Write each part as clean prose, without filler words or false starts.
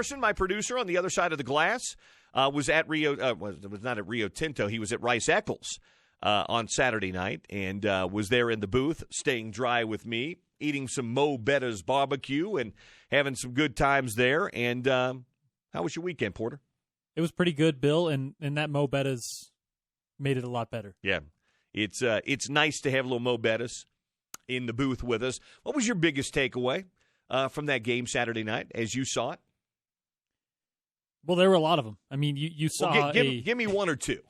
Carson, my producer on the other side of the glass, was at was not at Rio Tinto. He was at Rice Eccles on Saturday night and was there in the booth, staying dry with me, eating some Mo Betta's barbecue and having some good times there. And how was your weekend, Porter? It was pretty good, Bill, and that Mo Betta's made it a lot better. Yeah, it's nice to have little Mo Betta's in the booth with us. What was your biggest takeaway from that game Saturday night as you saw it? Well, there were a lot of them. I mean, you saw well, give me one or two.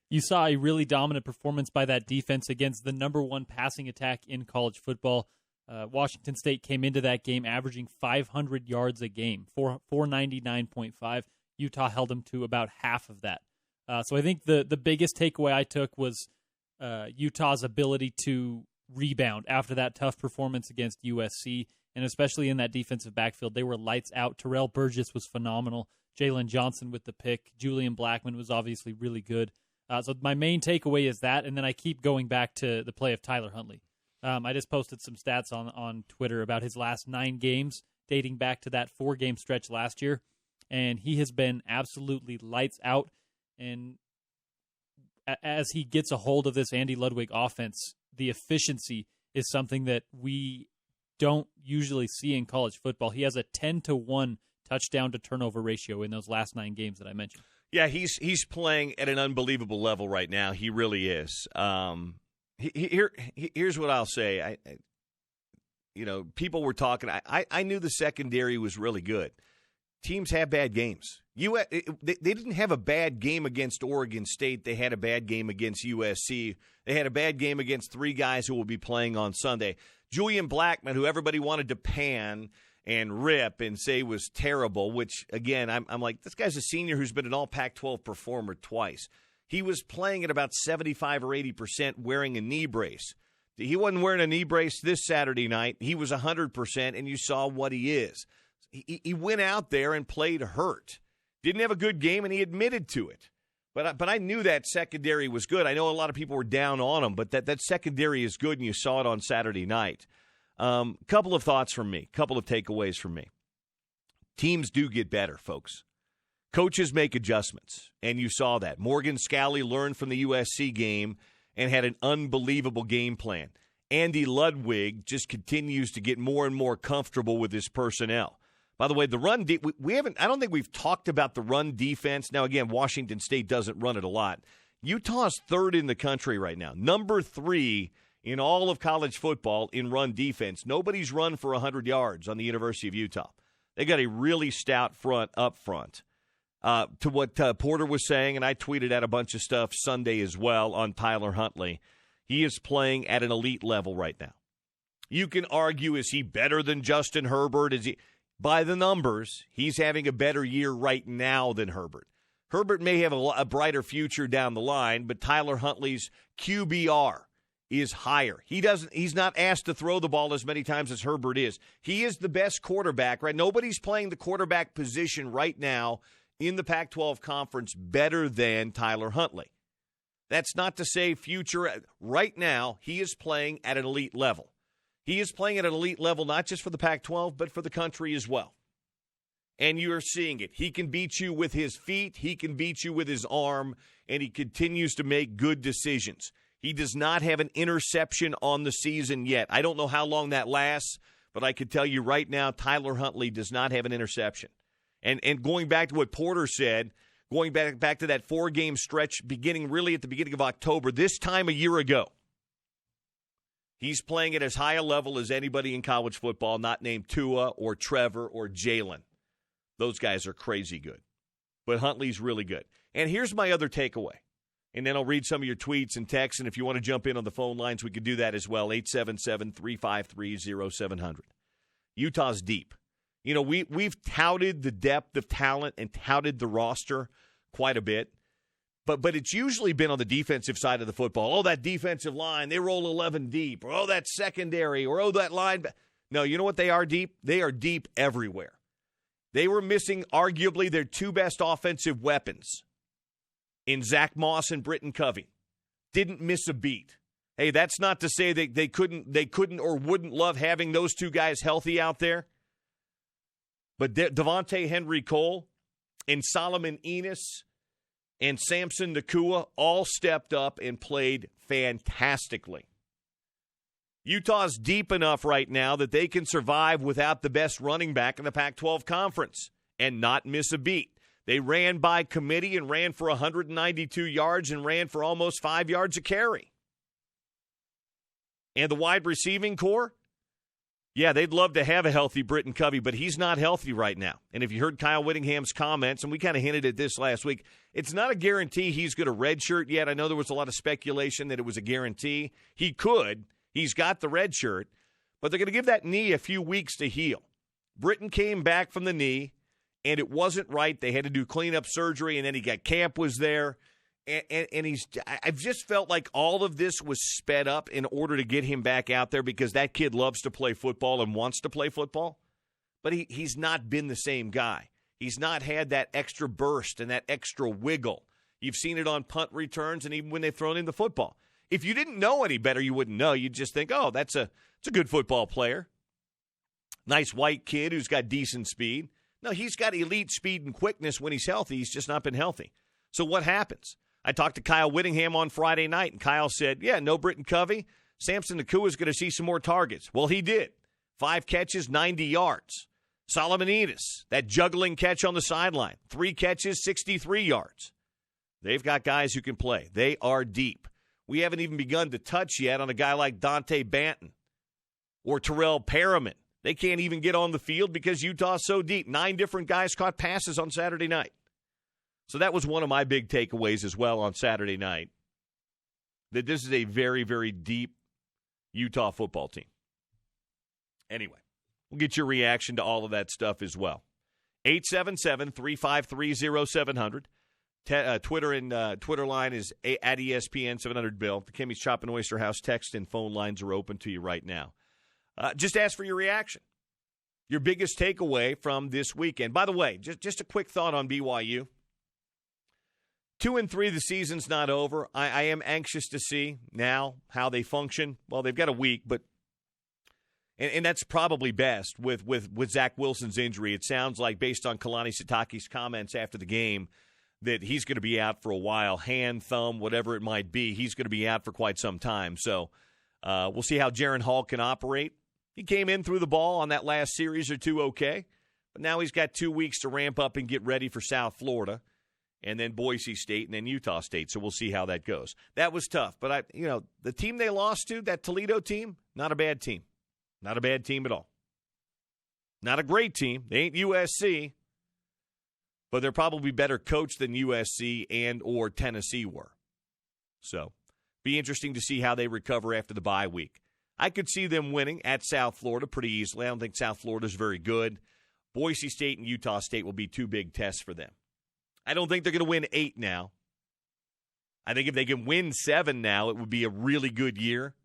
You saw a really dominant performance by that defense against the number one passing attack in college football. Washington State came into that game averaging 500 yards a game, 499.5. Utah held them to about half of that. So I think the biggest takeaway I took was Utah's ability to rebound after that tough performance against USC, and especially in that defensive backfield. They were lights out. Terrell Burgess was phenomenal. Jalen Johnson with the pick. Julian Blackmon was obviously really good. So my main takeaway is that, and then I keep going back to the play of Tyler Huntley. I just posted some stats on Twitter about his last 9 games, dating back to that 4-game stretch last year, and he has been absolutely lights out. And as he gets a hold of this Andy Ludwig offense, the efficiency is something that we don't usually see in college football. He has a 10-to-1 touchdown to turnover ratio in those last 9 games that I mentioned. Yeah, he's playing at an unbelievable level right now. He really is. Here's what I'll say. People were talking. I knew the secondary was really good. Teams have bad games. They didn't have a bad game against Oregon State. They had a bad game against USC. They had a bad game against 3 guys who will be playing on Sunday. Julian Blackmon, who everybody wanted to pan and rip and say was terrible, which, again, I'm like, this guy's a senior who's been an all Pac-12 performer twice. He was playing at about 75 or 80% wearing a knee brace. He wasn't wearing a knee brace this Saturday night. He was 100%, and you saw what he is. He went out there and played hurt. Didn't have a good game, and he admitted to it. But I knew that secondary was good. I know a lot of people were down on him, but that secondary is good, and you saw it on Saturday night. Couple of thoughts from me, couple of takeaways from me. Teams do get better, folks. Coaches make adjustments, and you saw that. Morgan Scalley learned from the USC game and had an unbelievable game plan. Andy Ludwig just continues to get more and more comfortable with his personnel. By the way, the run we haven't. I don't think we've talked about the run defense. Now, again, Washington State doesn't run it a lot. Utah's 3rd in the country right now, number 3 in all of college football in run defense. Nobody's run for 100 yards on the University of Utah. They got a really stout front up front. To what Porter was saying, and I tweeted out a bunch of stuff Sunday as well on Tyler Huntley. He is playing at an elite level right now. You can argue, is he better than Justin Herbert? Is he? By the numbers, he's having a better year right now than Herbert. Herbert may have a brighter future down the line, but Tyler Huntley's QBR is higher. He's not asked to throw the ball as many times as Herbert is. He is the best quarterback, right? Nobody's playing the quarterback position right now in the Pac-12 conference better than Tyler Huntley. That's not to say future. Right now, he is playing at an elite level. He is playing at an elite level not just for the Pac-12, but for the country as well. And you're seeing it. He can beat you with his feet. He can beat you with his arm, and he continues to make good decisions. He does not have an interception on the season yet. I don't know how long that lasts, but I can tell you right now, Tyler Huntley does not have an interception. And going back to what Porter said, going back to that 4-game stretch beginning really at the beginning of October, this time a year ago, he's playing at as high a level as anybody in college football, not named Tua or Trevor or Jalen. Those guys are crazy good. But Huntley's really good. And here's my other takeaway. And then I'll read some of your tweets and texts, and if you want to jump in on the phone lines, we could do that as well, 877-353-0700. Utah's deep. You know, we've touted the depth of talent and touted the roster quite a bit, but it's usually been on the defensive side of the football. Oh, that defensive line, they roll 11 deep. Or, oh, that secondary. Or, oh, that line. No, you know what they are deep? They are deep everywhere. They were missing arguably their 2 best offensive weapons in Zach Moss and Britton Covey. Didn't miss a beat. Hey, that's not to say that they couldn't or wouldn't love having those 2 guys healthy out there. But Devontae Henry Cole and Solomon Enos and Samson Nakua all stepped up and played fantastically. Utah's deep enough right now that they can survive without the best running back in the Pac-12 conference and not miss a beat. They ran by committee and ran for 192 yards and ran for almost 5 yards a carry. And the wide receiving core, yeah, they'd love to have a healthy Britton Covey, but he's not healthy right now. And if you heard Kyle Whittingham's comments, and we kind of hinted at this last week, it's not a guarantee he's going to redshirt yet. I know there was a lot of speculation that it was a guarantee. He could. He's got the red shirt, but they're going to give that knee a few weeks to heal. Britton came back from the knee, and it wasn't right. They had to do cleanup surgery, and then Camp was there. And I've just felt like all of this was sped up in order to get him back out there because that kid loves to play football and wants to play football. But he's not been the same guy. He's not had that extra burst and that extra wiggle. You've seen it on punt returns and even when they've thrown in the football. If you didn't know any better, you wouldn't know. You'd just think, oh, it's a good football player. Nice white kid who's got decent speed. No, he's got elite speed and quickness when he's healthy. He's just not been healthy. So what happens? I talked to Kyle Whittingham on Friday night, and Kyle said, yeah, no Britton Covey. Samson Nakua is going to see some more targets. Well, he did. 5 catches, 90 yards. Solomon Enos, that juggling catch on the sideline. 3 catches, 63 yards. They've got guys who can play. They are deep. We haven't even begun to touch yet on a guy like Dante Banton or Terrell Perriman. They can't even get on the field because Utah's so deep. 9 different guys caught passes on Saturday night. So that was one of my big takeaways as well on Saturday night, that this is a very, very deep Utah football team. Anyway, we'll get your reaction to all of that stuff as well. 877-353-0700. Twitter line is at ESPN 700 Bill. The Kimmy's Chop and Oyster House text and phone lines are open to you right now. Just ask for your reaction. Your biggest takeaway from this weekend. By the way, just a quick thought on BYU. 2-3, the season's not over. I am anxious to see now how they function. Well, they've got a week, but and that's probably best with Zach Wilson's injury. It sounds like, based on Kalani Sitake's comments after the game, that he's going to be out for a while, hand, thumb, whatever it might be. He's going to be out for quite some time. So we'll see how Jaron Hall can operate. He came in through the ball on that last series or two okay, but now he's got 2 weeks to ramp up and get ready for South Florida, and then Boise State, and then Utah State. So we'll see how that goes. That was tough. But, the team they lost to, that Toledo team, not a bad team. Not a bad team at all. Not a great team. They ain't USC. But they're probably better coached than USC and or Tennessee were. So, be interesting to see how they recover after the bye week. I could see them winning at South Florida pretty easily. I don't think South Florida's very good. Boise State and Utah State will be 2 big tests for them. I don't think they're going to win 8 now. I think if they can win 7 now, it would be a really good year.